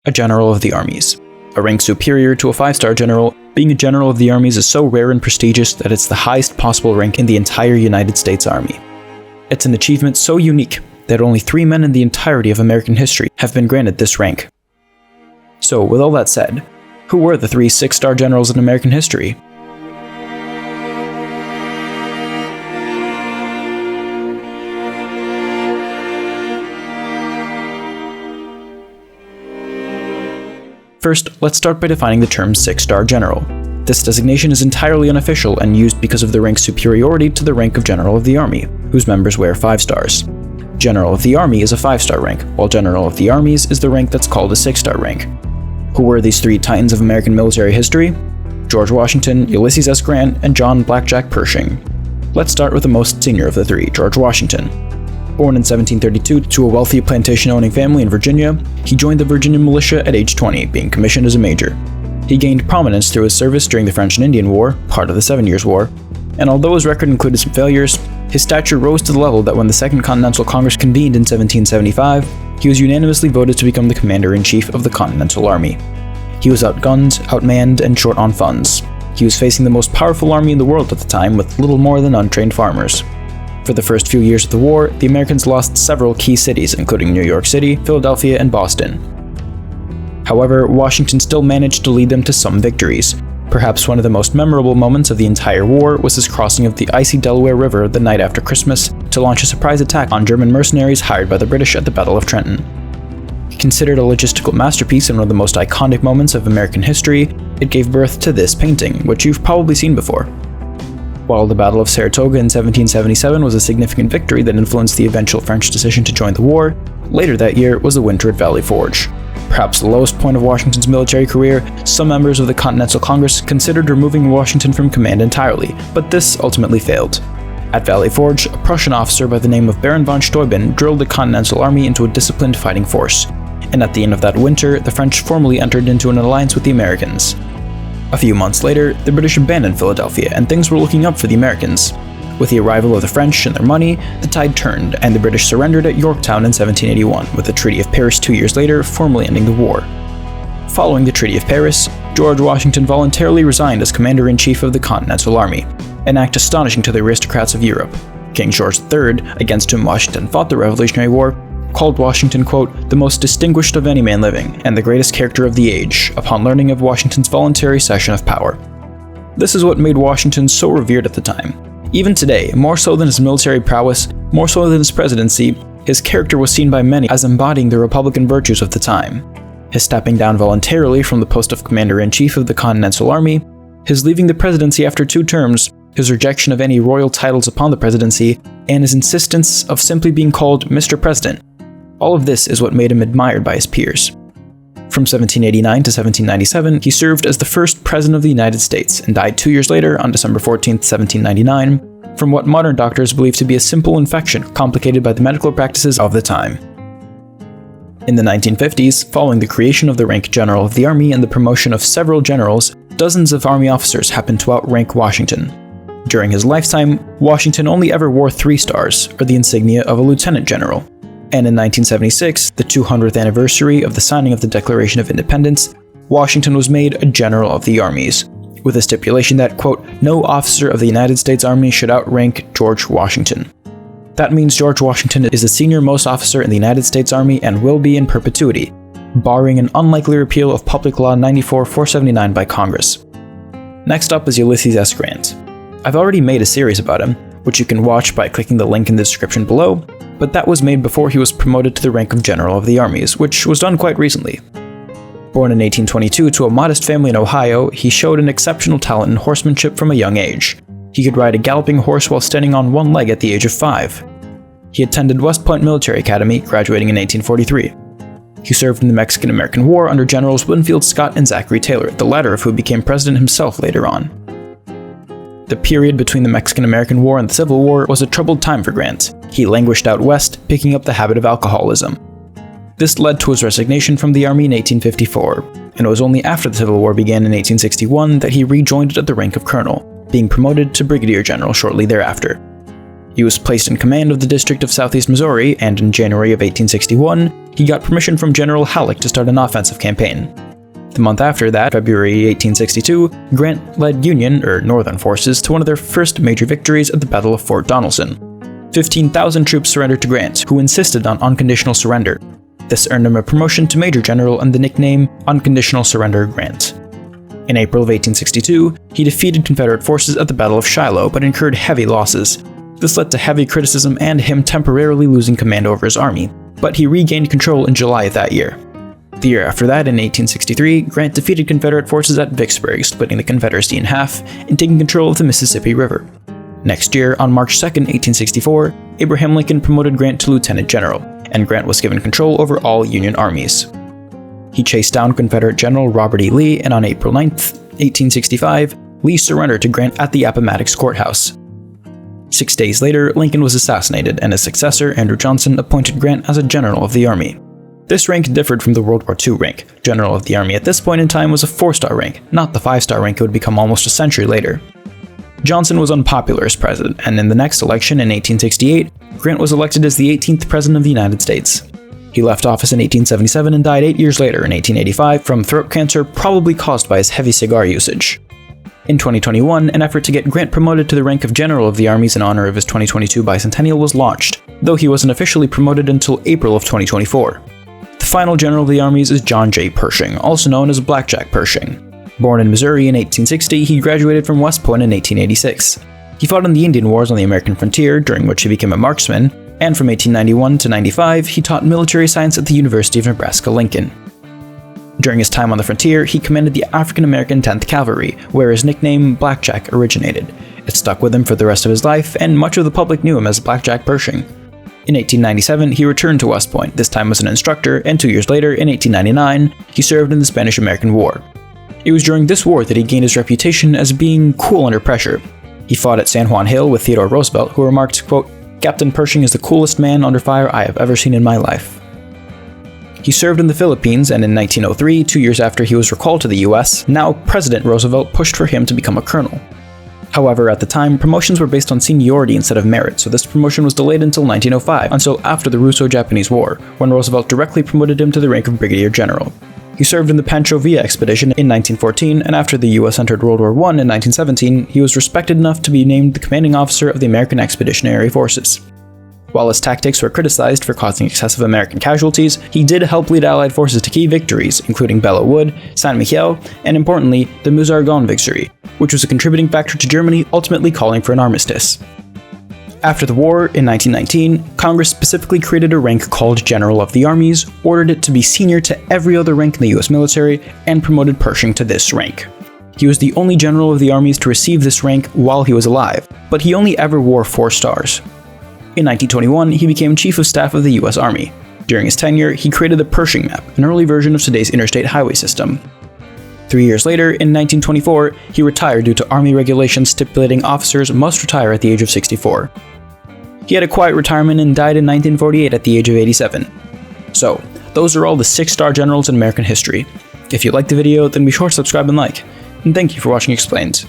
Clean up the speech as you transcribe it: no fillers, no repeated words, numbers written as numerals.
a general of the armies. A rank superior to a 5-star general, being a general of the armies is so rare and prestigious that it's the highest possible rank in the entire United States Army. It's an achievement so unique that only 3 men in the entirety of American history have been granted this rank. So, with all that said, who were the 3 6-star generals in American history? First, let's start by defining the term 6-star general. This designation is entirely unofficial and used because of the rank's superiority to the rank of General of the Army, whose members wear 5 stars. General of the Army is a 5-star rank, while General of the Armies is the rank that's called a 6-star rank. Who were these 3 titans of American military history? George Washington, Ulysses S. Grant, and John Blackjack Pershing. Let's start with the most senior of the 3, George Washington. Born in 1732 to a wealthy plantation-owning family in Virginia, he joined the Virginia militia at age 20, being commissioned as a major. He gained prominence through his service during the French and Indian War, part of the 7 Years' War, and although his record included some failures, his stature rose to the level that when the Second Continental Congress convened in 1775, he was unanimously voted to become the Commander-in-Chief of the Continental Army. He was outgunned, outmanned, and short on funds. He was facing the most powerful army in the world at the time with little more than untrained farmers. For the first few years of the war, the Americans lost several key cities, including New York City, Philadelphia, and Boston. However, Washington still managed to lead them to some victories. Perhaps one of the most memorable moments of the entire war was his crossing of the icy Delaware River the night after Christmas to launch a surprise attack on German mercenaries hired by the British at the Battle of Trenton. Considered a logistical masterpiece and one of the most iconic moments of American history, it gave birth to this painting, which you've probably seen before. While the Battle of Saratoga in 1777 was a significant victory that influenced the eventual French decision to join the war, later that year was the winter at Valley Forge. Perhaps the lowest point of Washington's military career, some members of the Continental Congress considered removing Washington from command entirely, but this ultimately failed. At Valley Forge, a Prussian officer by the name of Baron von Steuben drilled the Continental Army into a disciplined fighting force, and at the end of that winter, the French formally entered into an alliance with the Americans. A few months later, the British abandoned Philadelphia, and things were looking up for the Americans. With the arrival of the French and their money, the tide turned, and the British surrendered at Yorktown in 1781, with the Treaty of Paris 2 years later formally ending the war. Following the Treaty of Paris, George Washington voluntarily resigned as Commander-in-Chief of the Continental Army, an act astonishing to the aristocrats of Europe. King George III, against whom Washington fought the Revolutionary War, called Washington, quote, the most distinguished of any man living, and the greatest character of the age, upon learning of Washington's voluntary cession of power. This is what made Washington so revered at the time. Even today, more so than his military prowess, more so than his presidency, his character was seen by many as embodying the Republican virtues of the time. His stepping down voluntarily from the post of Commander-in-Chief of the Continental Army, his leaving the presidency after 2 terms, his rejection of any royal titles upon the presidency, and his insistence of simply being called Mr. President. All of this is what made him admired by his peers. From 1789 to 1797, he served as the first President of the United States and died 2 years later on December 14, 1799, from what modern doctors believe to be a simple infection complicated by the medical practices of the time. In the 1950s, following the creation of the rank General of the Army and the promotion of several generals, dozens of Army officers happened to outrank Washington. During his lifetime, Washington only ever wore 3 stars, or the insignia of a lieutenant general. And in 1976, the 200th anniversary of the signing of the Declaration of Independence, Washington was made a General of the Armies, with a stipulation that, quote, no officer of the United States Army should outrank George Washington. That means George Washington is the senior-most officer in the United States Army and will be in perpetuity, barring an unlikely repeal of Public Law 94-479 by Congress. Next up is Ulysses S. Grant. I've already made a series about him, which you can watch by clicking the link in the description below, but that was made before he was promoted to the rank of General of the Armies, which was done quite recently. Born in 1822 to a modest family in Ohio, he showed an exceptional talent in horsemanship from a young age. He could ride a galloping horse while standing on one leg at the age of 5. He attended West Point Military Academy, graduating in 1843. He served in the Mexican-American War under Generals Winfield Scott and Zachary Taylor, the latter of who became president himself later on. The period between the Mexican-American War and the Civil War was a troubled time for Grant. He languished out west, picking up the habit of alcoholism. This led to his resignation from the Army in 1854, and it was only after the Civil War began in 1861 that he rejoined it at the rank of colonel, being promoted to brigadier general shortly thereafter. He was placed in command of the District of Southeast Missouri, and in January of 1861, he got permission from General Halleck to start an offensive campaign. The month after that, February 1862, Grant led Union, or Northern forces, to one of their first major victories at the Battle of Fort Donelson. 15,000 troops surrendered to Grant, who insisted on unconditional surrender. This earned him a promotion to Major General and the nickname Unconditional Surrender Grant. In April of 1862, he defeated Confederate forces at the Battle of Shiloh, but incurred heavy losses. This led to heavy criticism and him temporarily losing command over his army, but he regained control in July of that year. The year after that, in 1863, Grant defeated Confederate forces at Vicksburg, splitting the Confederacy in half and taking control of the Mississippi River. Next year, on March 2, 1864, Abraham Lincoln promoted Grant to Lieutenant General, and Grant was given control over all Union armies. He chased down Confederate General Robert E. Lee, and on April 9, 1865, Lee surrendered to Grant at the Appomattox Courthouse. 6 days later, Lincoln was assassinated, and his successor, Andrew Johnson, appointed Grant as a General of the Army. This rank differed from the World War II rank. General of the Army at this point in time was a 4-star rank, not the 5-star rank it would become almost a century later. Johnson was unpopular as president, and in the next election in 1868, Grant was elected as the 18th President of the United States. He left office in 1877 and died 8 years later in 1885 from throat cancer probably caused by his heavy cigar usage. In 2021, an effort to get Grant promoted to the rank of General of the Armies in honor of his 2022 bicentennial was launched, though he wasn't officially promoted until April of 2024. The final General of the Armies is John J. Pershing, also known as Blackjack Pershing. Born in Missouri in 1860, he graduated from West Point in 1886. He fought in the Indian Wars on the American frontier, during which he became a marksman, and from 1891 to 95, he taught military science at the University of Nebraska-Lincoln. During his time on the frontier, he commanded the African-American 10th Cavalry, where his nickname Blackjack originated. It stuck with him for the rest of his life, and much of the public knew him as Blackjack Pershing. In 1897, he returned to West Point, this time as an instructor, and 2 years later, in 1899, he served in the Spanish-American War. It was during this war that he gained his reputation as being cool under pressure. He fought at San Juan Hill with Theodore Roosevelt, who remarked, quote, "Captain Pershing is the coolest man under fire I have ever seen in my life." He served in the Philippines, and in 1903, 2 years after he was recalled to the US, now President Roosevelt pushed for him to become a colonel. However, at the time, promotions were based on seniority instead of merit, so this promotion was delayed until 1905, until after the Russo-Japanese War, when Roosevelt directly promoted him to the rank of Brigadier General. He served in the Pancho Villa expedition in 1914, and after the US entered World War I in 1917, he was respected enough to be named the commanding officer of the American Expeditionary Forces. While his tactics were criticized for causing excessive American casualties, he did help lead Allied forces to key victories, including Belleau Wood, Saint Mihiel, and importantly, the Meuse-Argonne victory, which was a contributing factor to Germany ultimately calling for an armistice. After the war, in 1919, Congress specifically created a rank called General of the Armies, ordered it to be senior to every other rank in the US military, and promoted Pershing to this rank. He was the only General of the Armies to receive this rank while he was alive, but he only ever wore 4 stars. In 1921, he became Chief of Staff of the US Army. During his tenure, he created the Pershing Map, an early version of today's interstate highway system. 3 years later, in 1924, he retired due to Army regulations stipulating officers must retire at the age of 64. He had a quiet retirement and died in 1948 at the age of 87. So, those are all the 6-star generals in American history. If you liked the video, then be sure to subscribe and like. And thank you for watching Explained.